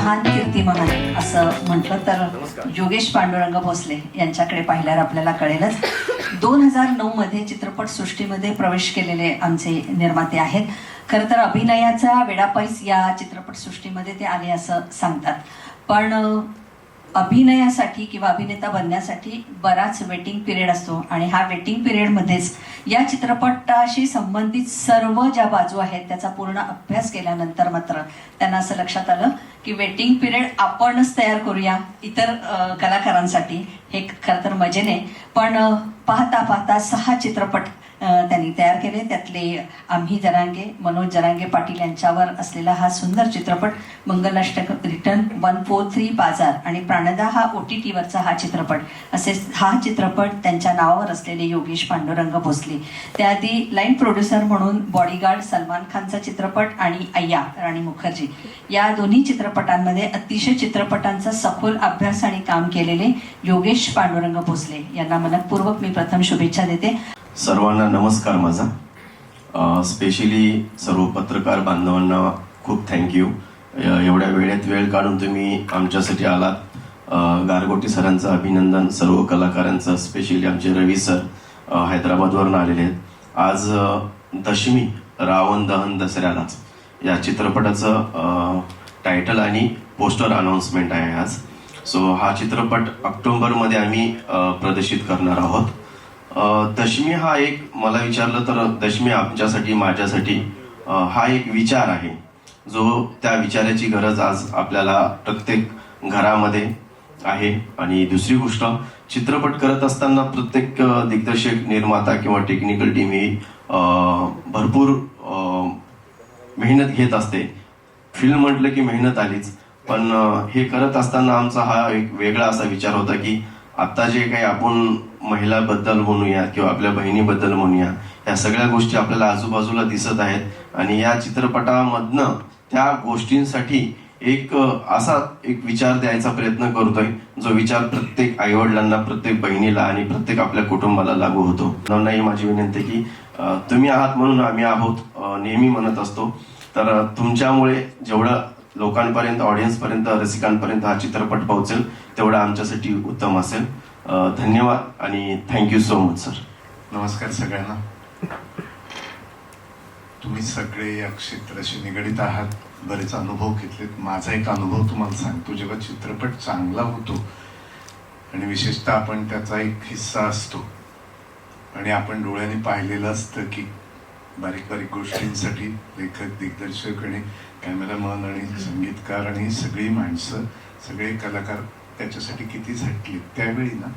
महान कीर्ती महान असं म्हटलं तर योगेश पांडुरंग भोसले यांच्याकडे पाहिल्यावर आपल्याला कळेलच. 2009 मध्ये चित्रपट सृष्टीमध्ये प्रवेश केलेले आमचे निर्माते आहेत. खरं तर अभिनयाचा वेडापैस या चित्रपट सृष्टीमध्ये ते आले असं सांगतात, पण अभिनयासाठी किंवा अभिनेता बनण्यासाठी बराच वेटिंग पिरियड असतो आणि हा वेटिंग पिरियडमध्येच या चित्रपटाशी संबंधित सर्व ज्या बाजू आहेत त्याचा पूर्ण अभ्यास केल्यानंतर मात्र त्यांना असं लक्षात आलं की वेटिंग पिरियड आपणच तयार करूया इतर कलाकारांसाठी. हे खरं तर मजेने, पण पाहता पाहता 6 चित्रपट त्यांनी तयार केले. त्यातले आम्ही जरांगे, मनोज जरांगे पाटील यांच्यावर असलेला हा सुंदर चित्रपट, मंगलाष्टक, रिटर्न, 143 बाजार आणि प्राणदा हा OTT वरचा हा चित्रपट, असे हा चित्रपट त्यांच्या नावावर असलेले योगेश पांडुरंग भोसले. त्याआधी लाईन प्रोड्युसर म्हणून बॉडीगार्ड, सलमान खानचा चित्रपट आणि अय्या राणी मुखर्जी या दोन्ही चित्रपटांमध्ये अतिशय चित्रपटांचा सखोल अभ्यास आणि काम केलेले योगेश पांडुरंग भोसले यांना मनपूर्वक मी प्रथम शुभेच्छा देते. सर्वांना नमस्कार. माझा स्पेशली सर्व पत्रकार बांधवांना खूप थँक्यू. एवढ्या वेळेत वेळ काढून तुम्ही आमच्यासाठी आलात. गारगोटी सरांचं अभिनंदन, सर्व कलाकारांचं, स्पेशली आमचे रवी सर हैदराबादवरून आलेले आहेत. आज दशमी, रावण दहन दसऱ्यालाच या चित्रपटाचं टायटल आणि पोस्टर अनाउन्समेंट आहे आज. सो हा चित्रपट ऑक्टोबरमध्ये आम्ही प्रदर्शित करणार आहोत. दशमी हा एक, मला विचारलं तर दशमी आमच्यासाठी, माझ्यासाठी हा एक विचार आहे, जो त्या विचाराची गरज आज आपल्याला प्रत्येक घरामध्ये आहे. आणि दुसरी गोष्ट, चित्रपट करत असताना प्रत्येक दिग्दर्शक, निर्माता किंवा टेक्निकल टीम ही भरपूर मेहनत घेत असते. फिल्म म्हटलं की मेहनत आलीच, पण हे करत असताना आमचा हा एक वेगळा असा विचार होता की आता जे काही आपण महिलाबद्दल म्हणूया किंवा आपल्या बहिणीबद्दल म्हणूया, या सगळ्या गोष्टी आपल्याला आजूबाजूला दिसत आहेत आणि या चित्रपटामधनं त्या गोष्टींसाठी एक असा एक विचार द्यायचा प्रयत्न करतोय, जो विचार प्रत्येक आईवडिलांना, प्रत्येक बहिणीला आणि प्रत्येक आपल्या कुटुंबाला लागू होतो. नाही, माझी विनंती की तुम्ही आहात म्हणून आम्ही आहोत नेहमी म्हणत असतो. तर तुमच्यामुळे जेवढं लोकांपर्यंत, ऑडियन्सपर्यंत, रसिकांपर्यंत हा चित्रपट पोहोचेल तेवढं आमच्यासाठी उत्तम असेल. धन्यवाद आणि थँक्यू सो मच सर. नमस्कार सगळ्यांना. तुम्ही सगळे या क्षेत्राशी निगडित आहात, बरेच अनुभव घेतलेत. माझा एक अनुभव तुम्हाला सांगतो. जेव्हा चित्रपट चांगला होतो आणि विशेषतः आपण त्याचा एक हिस्सा असतो आणि आपण डोळ्यांनी पाहिलेलं असतं की बारीक बारीक गोष्टींसाठी लेखक, दिग्दर्शक आणि कॅमेरामन आणि संगीतकार आणि सगळी माणसं, सगळे कलाकार त्याच्यासाठी किती झटले, त्यावेळी ना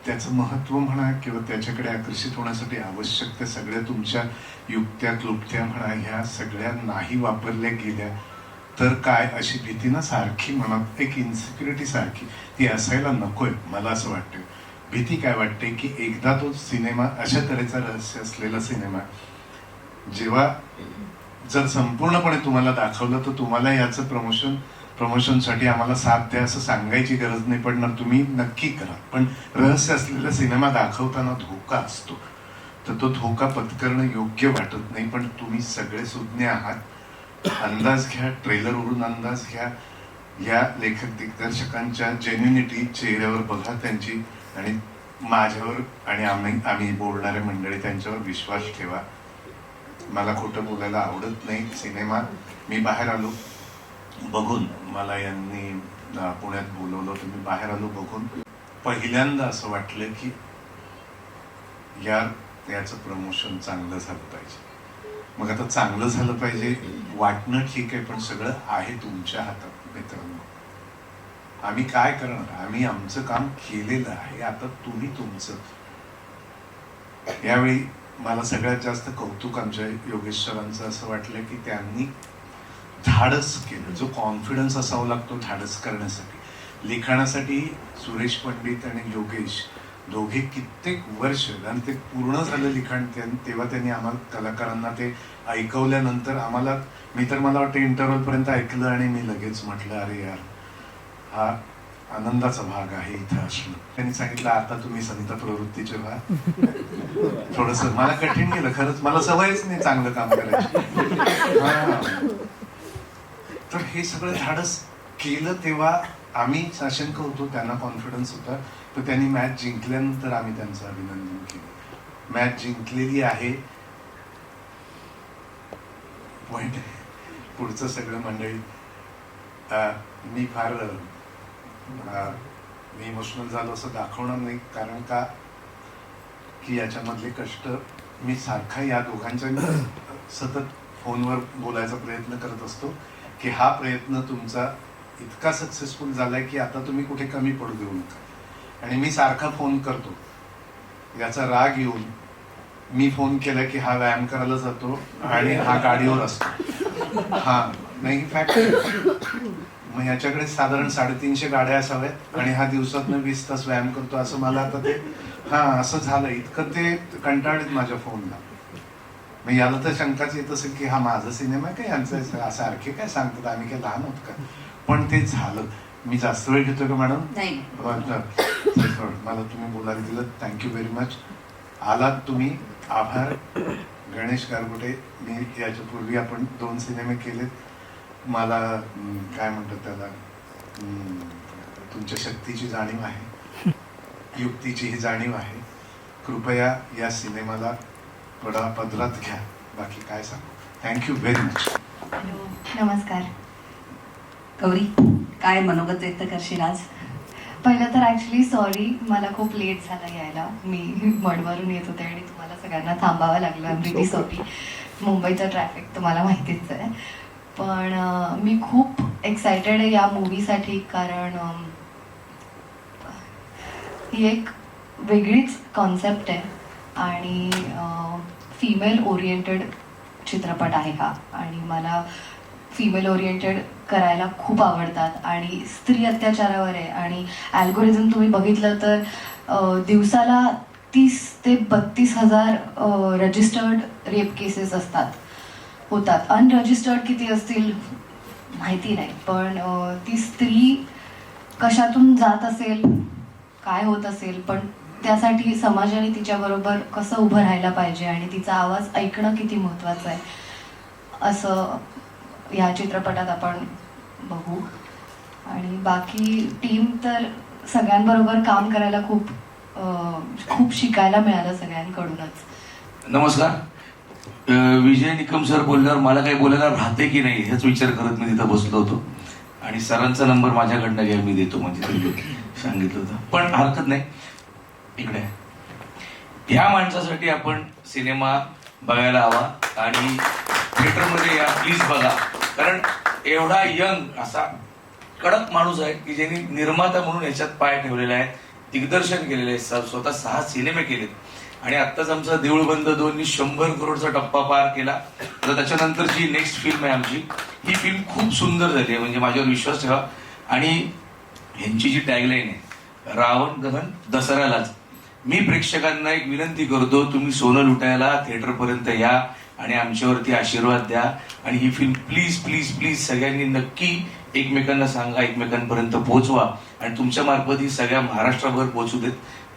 त्याचं महत्व म्हणा किंवा त्याच्याकडे आकर्षित होण्यासाठी आवश्यक त्या सगळ्या तुमच्या युक्त्या, क्लुप्त्या म्हणा, ह्या सगळ्या नाही वापरल्या गेल्या तर काय, अशी भीती ना सारखी मनात, एक इन्सिक्युरिटी सारखी ती असायला नकोय. मला असं वाटतं, भीती काय वाटते की एकदा तो सिनेमा, अशा तऱ्हेचा रहस्य असलेला सिनेमा जेव्हा जर संपूर्णपणे तुम्हाला दाखवलं तर तुम्हाला याचं प्रमोशनसाठी आम्हाला साथ द्या असं सांगायची गरज नाही पडणार. तुम्ही नक्की करा, पण रहस्य असलेला सिनेमा दाखवताना धोका असतो, तर तो धोका पत्करणं योग्य वाटत नाही. पण तुम्ही सगळे सुज्ञ आहात, अंदाज घ्या, ट्रेलरवरून अंदाज घ्या, या लेखक दिग्दर्शकांच्या जेन्युनिटी चेहऱ्यावर बघा त्यांची, आणि माझ्यावर आणि आम्ही बोलणारे मंडळी त्यांच्यावर विश्वास ठेवा. मला खोटं बोलायला आवडत नाही. सिनेमा मी बाहेर आलो बघून, मला यांनी पुण्यात बोलवलं तर मी बाहेर आलो बघून, पहिल्यांदा असं वाटलं की याचं प्रमोशन चांगलं झालं पाहिजे. मग आता चांगलं झालं पाहिजे वाटणं ठीक आहे, पण सगळं आहे तुमच्या हातात मित्रांनो. आम्ही काय करणार, आम्ही आमचं काम केलेलं आहे, आता तुम्ही तुमचं. यावेळी मला सगळ्यात जास्त कौतुक आमच्या योगेश सरांचं असं वाटलं की त्यांनी धाडस केलं. जो कॉन्फिडन्स असावा लागतो धाडस करण्यासाठी, लिखाणासाठी सुरेश पंडित आणि योगेश दोघे कित्येक वर्ष, आणि ते पूर्ण झालं लिखाण तेव्हा त्यांनी आम्हाला कलाकारांना ते ऐकवल्यानंतर आम्हाला, मी तर मला वाटतं इंटरव्हल पर्यंत ऐकलं आणि मी लगेच म्हटलं अरे यार, हा आनंदाचा भाग आहे इथं असणं. त्यांनी सांगितलं आता तुम्ही संत प्रवृत्तीचे व्हा. थोडस मला कठीण गेलं खरंच, मला सवयच नाही चांगलं काम करायची. तर हे सगळं धाडस केलं तेव्हा आम्ही साशंक होतो, त्यांना कॉन्फिडन्स होता. तर त्यांनी मॅच जिंकल्यानंतर आम्ही त्यांचं अभिनंदन केलं. मॅच जिंकलेली आहे, पॉइंट पुढचं सगळं मंडळी. मी फार मी इमोशनल झालो असं दाखवणार नाही, कारण का की याच्यामधले कष्ट मी सारखा या दोघांच्या सतत फोनवर बोलायचा प्रयत्न करत असतो की हा प्रयत्न तुमचा इतका सक्सेसफुल झालाय की आता तुम्ही कुठे कमी पडू देऊ नका. आणि मी सारखा फोन करतो, याचा राग येऊन मी फोन केला की हा व्यायाम करायला जातो आणि हा गाडीवर असतो. हा नाही फॅक्ट. मग याच्याकडे साधारण 350 गाड्या असाव्यात आणि हा दिवसातनं 20 तास व्यायाम करतो, असं मला आता ते असं झालं. इतकं ते कंटाळीत माझ्या फोनला. मग याला तर शंकाच येत असेल की हा माझा सिनेमा काय, यांचं सारखे काय सांगतात, आम्ही काय लहान होत का. पण ते झालं. मी जास्त वेळ घेतोय का मॅडम? नाही. मला तुम्ही बोलायला दिलं, थँक्यू व्हेरी मच. आलात तुम्ही, आभार. गणेश गारगोटे, मी याच्यापूर्वी आपण 2 सिनेमे केलेत. मला काय म्हणतात त्याला, तुमच्या शक्तीची जाणीव आहे, युक्तीचीही जाणीव आहे. कृपया या सिनेमाला पदरात घ्या. बाकी काय सांगू. Thank you very much. नमस्कार. गौरी, काय मनोगत व्यक्त करशील आज? पहिलं तर ॲक्च्युली सॉरी, मला खूप लेट झालं यायला. मी मडवरून येत होते आणि तुम्हाला सगळ्यांना थांबावं लागलं. I am really sorry. मुंबईचं ट्रॅफिक तुम्हाला माहितीच आहे. पण मी खूप एक्सायटेड आहे या मूवीसाठी, कारण ही एक वेगळीच कॉन्सेप्ट आहे आणि फिमेल ओरिएंटेड चित्रपट आहे हा. आणि मला फिमेल ओरिएंटेड करायला खूप आवडतात आणि स्त्री अत्याचारावर आहे. आणि अल्गोरिझम तुम्ही बघितलं तर दिवसाला 30 ते 32,000 रजिस्टर्ड रेप केसेस होतात. अनरजिस्टर्ड किती असतील माहिती नाही, पण ती स्त्री कशातून जात असेल, काय होत असेल, पण त्यासाठी समाजाने तिच्याबरोबर कसं उभं राहायला पाहिजे आणि तिचा आवाज ऐकणं किती महत्त्वाचं आहे, असं या चित्रपटात आपण बघू. आणि बाकी टीम तर सगळ्यांबरोबर काम करायला खूप शिकायला मिळालं सगळ्यांकडूनच. नमस्कार. विजय निकम सर बोलल्यावर मला काही बोलायला राहते की नाही हेच विचार करत मी तिथं बसलो होतो. आणि सरांचा नंबर माझ्याकडनं घ्या, मी देतो म्हणजे त्यांनी सांगितलं होतं. पण हरकत नाही. इकडे ह्या माणसासाठी आपण सिनेमा बघायला हवा आणि थिएटरमध्ये या प्लीज बघा. कारण एवढा यंग असा कडक माणूस आहे की ज्यांनी निर्माता म्हणून याच्यात पाय ठेवलेला आहे, दिग्दर्शन केलेलं आहे, स्वतः 6 सिनेमे केलेत. आणि आत्ताच आमचा देऊळबंद 2 100 करोडचा टप्पा पार केला. तर त्याच्यानंतरची नेक्स्ट फिल्म आहे आमची. ही फिल्म खूप सुंदर झाली आहे, म्हणजे माझ्यावर विश्वास ठेवा. आणि ह्यांची जी टॅगलाईन आहे, रावण दहन दसऱ्यालाच, मी प्रेक्षकांना एक विनंती करतो, तुम्ही सोनं लुटायला थिएटरपर्यंत या आणि आमच्यावरती आशीर्वाद द्या. आणि ही फिल्म प्लीज प्लीज प्लीज सगळ्यांनी नक्की एकमेकांना सांगा, एकमेकांपर्यंत पोहोचवा आणि तुमच्या मार्फत ही सगळ्या महाराष्ट्राभर पोहोचू देत,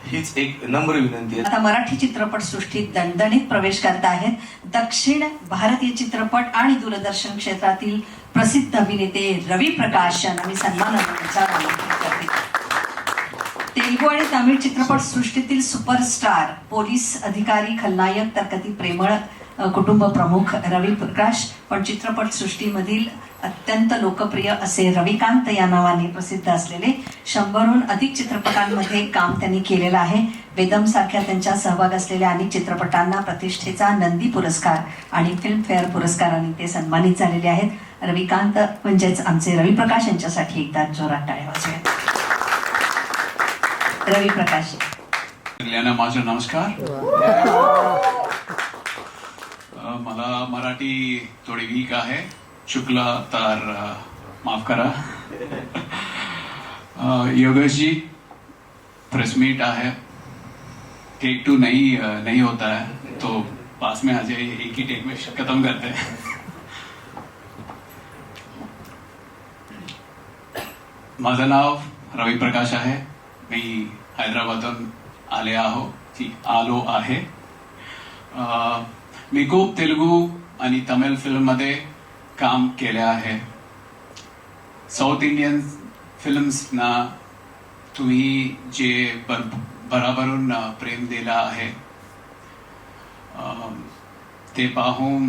हीच एक नम्र विनंती आहे. आता मराठी चित्रपट सृष्टीत दणदणीत प्रवेश करत आहेत दक्षिण भारतीय चित्रपट आणि दूरदर्शन क्षेत्रातील प्रसिद्ध अभिनेते रवी प्रकाश यांना मी सन्मानाचा आमंत्रित करते. तेलुगू आणि तमिळ चित्रपट सृष्टीतील सुपरस्टार, पोलीस अधिकारी, खलनायक तर कधी प्रेमळ कुटुंब प्रमुख रवी प्रकाश, पण चित्रपट सृष्टीमधील अत्यंत लोकप्रिय असे रविकांत या नावाने प्रसिद्ध असलेले 100हून अधिक चित्रपटांमध्ये काम त्यांनी केलेलं आहे. वेदम सारख्या त्यांच्या सहभाग असलेल्या अनेक चित्रपटांना प्रतिष्ठेचा नंदी पुरस्कार आणि फिल्मफेअर पुरस्कारांनी ते सन्मानित झालेले आहेत. रविकांत म्हणजेच आमचे रवी प्रकाश यांच्यासाठी एकदा जोरात टाळ्या वाजवूया. रवी प्रकाश, माझं नमस्कार. मला मराठी थोडी वीक आहे, चुकलं तर माफ करा. योगेशजी, प्रेस मीट है, टेक 2 नहीं होता है, तो पास में आ जाइए, एक ही टेक में खत्म करते हैं. माझं नाव रवी प्रकाश आहे. मी हैदराबादून आलो आहे. मी खूप तेलुगू आणि तमिळ फिल्ममध्ये काम केले आहे. साऊथ इंडियन फिल्म्सना तुम्ही जे भराभरून प्रेम दिला आहे ते पाहून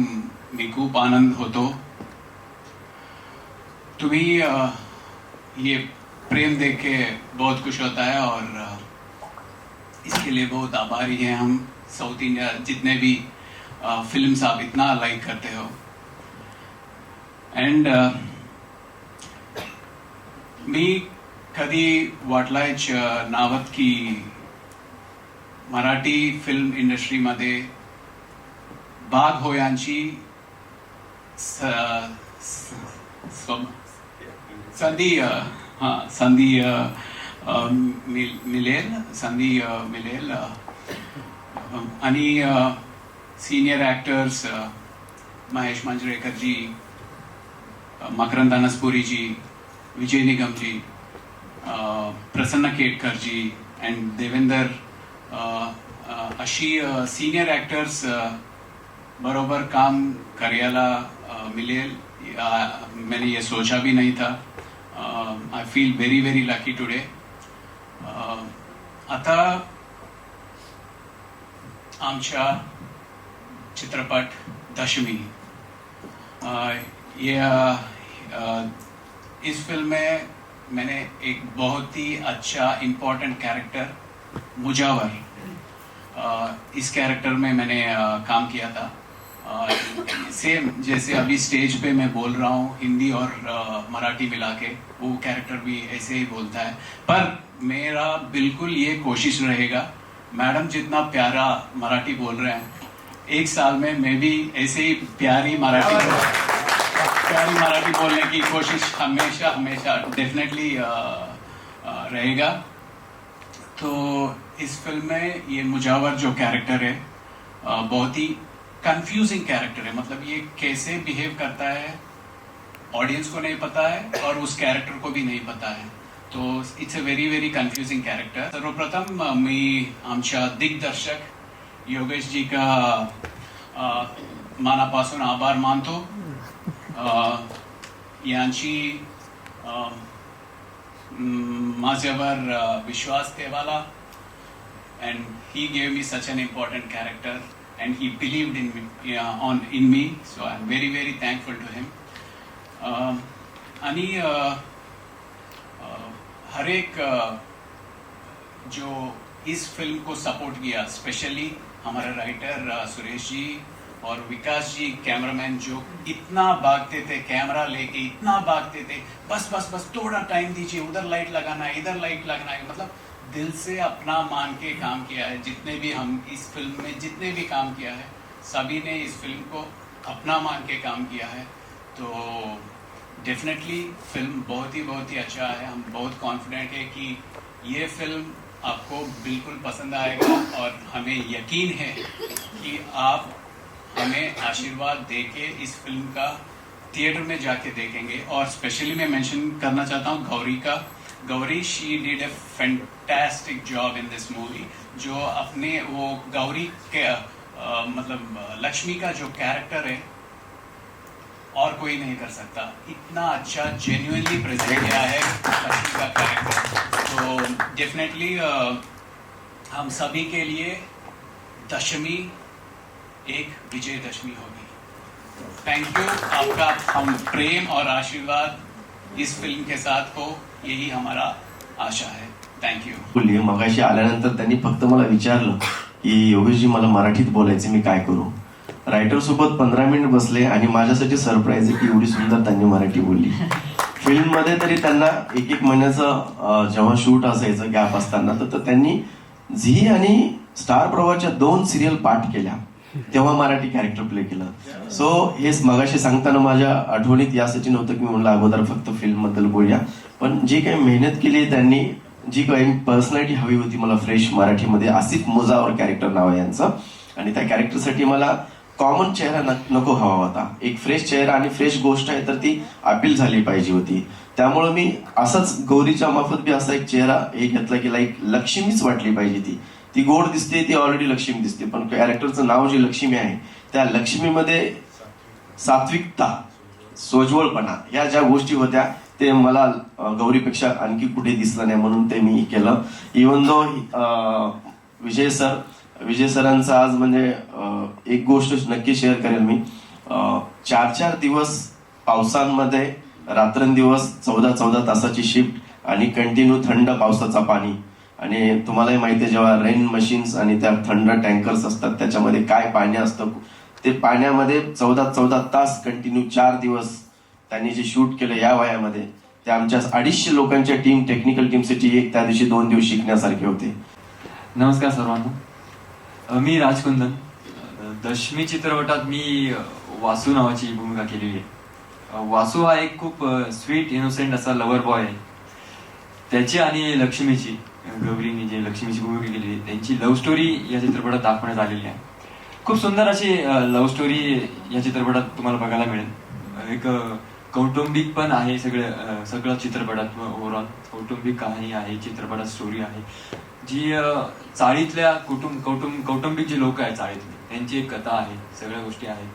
मी खूप आनंद होतो. तुम्ही ये प्रेम देख के बहुत खुश होता है और इसके लिए बहुत आभारी हैं हम. साउथ इंडिया जितने भी फिल्म्स आप इतना लाइक करते हो. एंड मी कधी वाटलायच नावत की मराठी फिल्म इंडस्ट्रीमध्ये भाग होयांची संधी मिळेल आणि सिनियर ॲक्टर्स महेश मांजरेकर जी, मकरंद अनसपुरी जी, विजय निगम जी, प्रसन्न केटकर जी एंड देवेंद्र अशी सिनियर ॲक्टर्स बरोबर काम करायला मिळेल मैंने ये सोचा भी नहीं था. I feel very very lucky today. आता आमच्या चित्रपट दशमी इस फिल्म में मैंने एक बहुत ही अच्छा इम्पोर्टेंट कैरेक्टर मुजावर, इस कैरेक्टर में मैंने काम किया था. सेम जैसे अभी स्टेज पे मैं बोल रहा हूँ हिंदी और मराठी मिला के, वो कैरेक्टर भी ऐसे ही बोलता है. पर मेरा बिल्कुल ये कोशिश रहेगा, मैडम जितना प्यारा मराठी बोल रहे हैं, एक साल में मैं भी ऐसे ही प्यारी मराठी बोलने की कोशिश हमेशा हमेशा डेफिनेटली रहेगा. तो इस फिल्म में ये मुजावर जो कैरेक्टर है बहुत ही कंफ्यूजिंग कैरेक्टर है. मतलब ये कैसे बिहेव करता है ऑडियंस को नहीं पता है और उस कैरेक्टर को भी नहीं पता है. तो it's a very very confusing character. सर्वप्रथम मी आमच्या दिग्दर्शक योगेश जी का मनापासून आभार मानतो. यांची माझ्यावर विश्वास ठेवाला and he gave me such an important character and he believed in me, in me, so I'm very very thankful to him. आणि हर एक जो इस फिल्म को सपोर्ट किया, स्पेशली हमारे राइटर सुरेश जी और विकास जी, कैमरामैन जो इतना भागते थे कैमरा लेके, इतना भागते थे, बस थोड़ा टाइम दीजिए, उधर लाइट लगाना है, इधर लाइट लगाना है. मतलब दिल से अपना मान के काम किया है. जितने भी हम इस फिल्म में जितने भी काम किया है, सभी ने इस फिल्म को अपना मान के काम किया है. तो डेफिनेटली फिल्म बहुत ही अच्छा है. हम बहुत कॉन्फिडेंट है कि ये फिल्म आपको बिल्कुल पसंद आएगा और हमें यकीन है कि आप हमें आशीर्वाद देके इस फिल्म का थिएटर में जाके देखेंगे. और स्पेशली मैं मेंशन करना चाहता हूँ गौरी का. Gauri she did a fantastic job in this movie. जो अपने वो गौरी के मतलब लक्ष्मी का जो कैरेक्टर है और कोई नहीं कर सकता. इतना अच्छा जेन्युइनली प्रेजेंट किया है लक्ष्मी का कैरेक्टर. तो डेफिनेटली हम सभी के लिए दशमी एक विजयदशमी होगी. Thank you. आपका हम प्रेम और आशीर्वाद इस फिल्म के साथ हो, यही हमारा आशा है. Thank you. बोलली मगाशी आल्यानंतर त्यांनी फक्त मला विचारलं की योगेशजी मला मराठीत बोलायचं, मी काय करू. रायटर सोबत 15 मिनिट बसले आणि माझ्यासाठी सरप्राईज आहे की एवढी सुंदर त्यांनी मराठी बोलली. फिल्म मध्ये तरी त्यांना एक महिन्याचं जेव्हा शूट असायचं गॅप असताना, तर त्यांनी झी आणि स्टार प्रवाहच्या 2 सिरियल पाठ केल्या, तेव्हा मराठी कॅरेक्टर प्ले केलं. सो हे मगाशी सांगताना माझ्या आठवणीत यासाठी नव्हतं की मी म्हणलं अगोदर फक्त फिल्म बद्दल बोलूया, पण जी काही मेहनत केली त्यांनी, जी काही पर्सनॅलिटी हवी होती मला फ्रेश मराठीमध्ये, आसिफ मुजावर कॅरेक्टर नाव आहे यांचं. आणि त्या कॅरेक्टरसाठी मला कॉमन चेहरा नको हवा होता, एक फ्रेश चेहरा आणि फ्रेश गोष्ट आहे तर ती अपील झाली पाहिजे होती. त्यामुळे मी असंच गौरीच्या मार्फत बी असा एक चेहरा एक घेतला की लाईक लक्ष्मीच वाटली पाहिजे. ती गोड दिसते, ती ऑलरेडी लक्ष्मी दिसते, पण कॅरेक्टरचं नाव जे लक्ष्मी आहे त्या लक्ष्मीमध्ये सात्विकता, सोज्वळपणा या ज्या गोष्टी होत्या ते मला गौरीपेक्षा आणखी कुठे दिसलं नाही, म्हणून ते मी केलं. इवन दो विजय सरांचं आज म्हणजे एक गोष्ट नक्की शेअर करेल मी. 4 दिवस पावसांमध्ये रात्रंदिवस 14 तासाची शिफ्ट आणि कंटिन्यू थंड पावसाचा पाणी. आणि तुम्हालाही माहिती आहे, जेव्हा रेन मशीन्स आणि त्या थंड टँकर्स असतात त्याच्यामध्ये काय पाणी असतं, ते पाण्यामध्ये 14 तास कंटिन्यू 4 दिवस त्यांनी जे शूट केलं या वयामध्ये, ते आमच्या 250 लोकांच्या टीम, टेक्निकल टीमसाठी एक त्या दिवशी 2 दिवस शिकण्यासारखे होते. नमस्कार सर्वांना, मी राजकुंदन. दशमी चित्रपटात मी वासू नावाची भूमिका केलेली आहे. वासू हा एक खूप स्वीट इनोसेंट असा लव्हर बॉय आहे. त्याची आणि लक्ष्मीची, गौरीने जे लक्ष्मीची भूमिका केली त्यांची लव्ह स्टोरी या चित्रपटात दाखवण्यात आलेली आहे. खूप सुंदर अशी लव्ह स्टोरी या चित्रपटात तुम्हाला बघायला मिळेल. एक कौटुंबिक पण आहे सगळं चित्रपटात. ओव्हरऑल कौटुंबिक कहाणी आहे चित्रपटात, स्टोरी आहे जी चाळीतल्या कौटुंबिक जे लोक आहेत चाळीतले त्यांची एक कथा आहे, सगळ्या गोष्टी आहेत.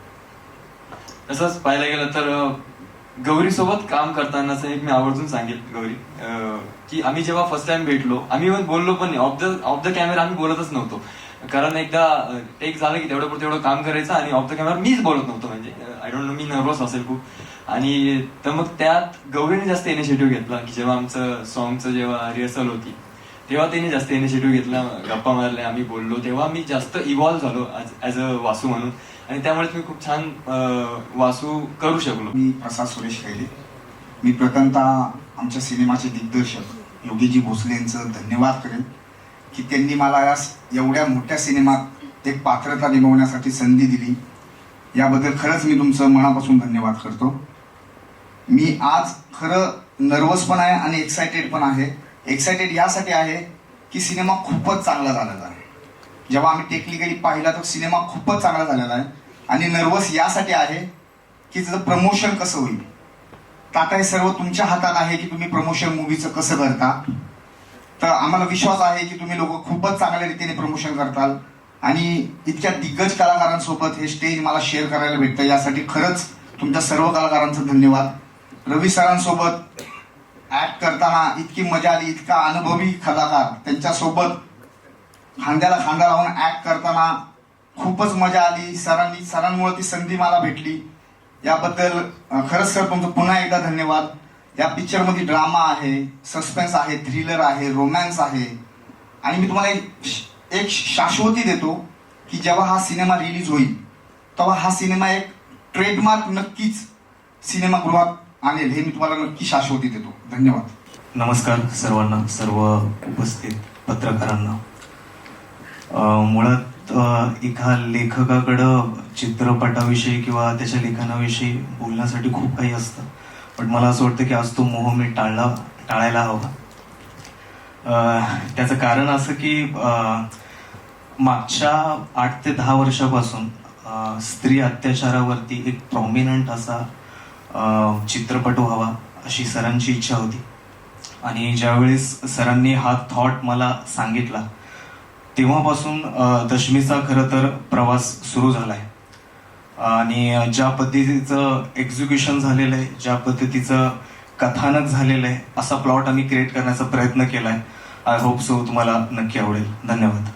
तसंच पाहायला गेलं तर गौरी सोबत काम करतानाच एक मी आवर्जून सांगेल गौरी की आम्ही जेव्हा फर्स्ट टाइम भेटलो, आम्ही इव्हन बोललो पण नाही. ऑफ द कॅमेरा आम्ही बोलतच नव्हतो, कारण एकदा टेक झालं की तेवढं काम करायचं आणि ऑफ द कॅमेरा मीच बोलत नव्हतो. म्हणजे I don't know, me nervous असेल खूप. आणि तर मग त्यात गौरीने जास्त इनिशिएटिव्ह घेतला की जेव्हा आमचं सॉंगचं जेव्हा रिहर्सल होती तेव्हा त्यांनी जास्त इनिशिएटिव्ह घेतला, गप्पा मारल्या, आम्ही बोललो. तेव्हा मी जास्त इव्हॉल्व्ह झालो ॲज अ वासू म्हणून, आणि त्यामुळे मी खूप छान वासू करू शकलो. मी प्रसाद सुरेश खैरे. मी प्रथमतः आमच्या सिनेमाचे दिग्दर्शक योगीजी भोसले यांचं धन्यवाद करेन की त्यांनी मला या एवढ्या मोठ्या सिनेमात एक पात्रता निभवण्यासाठी संधी दिली. याबद्दल खरंच मी तुमचं मनापासून धन्यवाद करतो. मी आज खरं नर्वस पण आहे आणि एक्सायटेड पण आहे. एक्सायटेड यासाठी आहे की सिनेमा खूपच चांगला झालेला आहे. जेव्हा आम्ही टेक्निकली पाहिला तर सिनेमा खूपच चांगला झालेला आहे. आणि नर्वस यासाठी आहे की त्याचं प्रमोशन कसं होईल. तर आता हे सर्व तुमच्या हातात आहे की तुम्ही प्रमोशन मूवीचं कसं करता. तर आम्हाला विश्वास आहे की तुम्ही लोक खूपच चांगल्या रीतीने प्रमोशन करताल आणि इतक्या दिग्गज कलाकारांसोबत हे स्टेज मला शेअर करायला भेटतं, यासाठी खरंच तुमच्या सर्व कलाकारांचं धन्यवाद. रवी सरांसोबत ऍक्ट करताना इतकी मजा आली, इतका अनुभवी कलाकार त्यांच्यासोबत खांद्याला खांदा लावून ऍक्ट करताना खूपच मजा आली. सरांमुळे ती संधी मला भेटली, याबद्दल खरंच सर तुमचं पुन्हा एकदा धन्यवाद. या पिक्चरमध्ये ड्रामा आहे, सस्पेन्स आहे, थ्रिलर आहे, रोमॅन्स आहे. आणि मी तुम्हाला एक शाश्वती देतो की जेव्हा हा सिनेमा रिलीज होईल तेव्हा हा सिनेमा एक ट्रेडमार्क नक्कीच सिनेमागृहात आणेल, हे मी तुम्हाला नक्की शाश्वती देतो. धन्यवाद. नमस्कार सर्वांना, सर्व उपस्थित पत्रकारांना. मुळात एका लेखकाकडं चित्रपटाविषयी किंवा त्याच्या लेखनाविषयी बोलण्यासाठी खूप काही असतं, पण मला असं वाटतं की आज तो मोह मी टाळायला हवा. त्याचं कारण असं की मागच्या 8 ते 10 वर्षापासून स्त्री अत्याचारावरती एक प्रॉमिनंट असा चित्रपट व्हावा अशी सरांची इच्छा होती. आणि ज्यावेळेस सरांनी हा थॉट मला सांगितला तेव्हापासून दशमीचा खरं तर प्रवास सुरू झालाय. आणि ज्या पद्धतीचं एक्झिक्युशन झालेलं आहे, ज्या पद्धतीचं कथानक झालेलं आहे, असा प्लॉट आम्ही क्रिएट करण्याचा प्रयत्न केलाय. आय होप सो तुम्हाला नक्की आवडेल. धन्यवाद.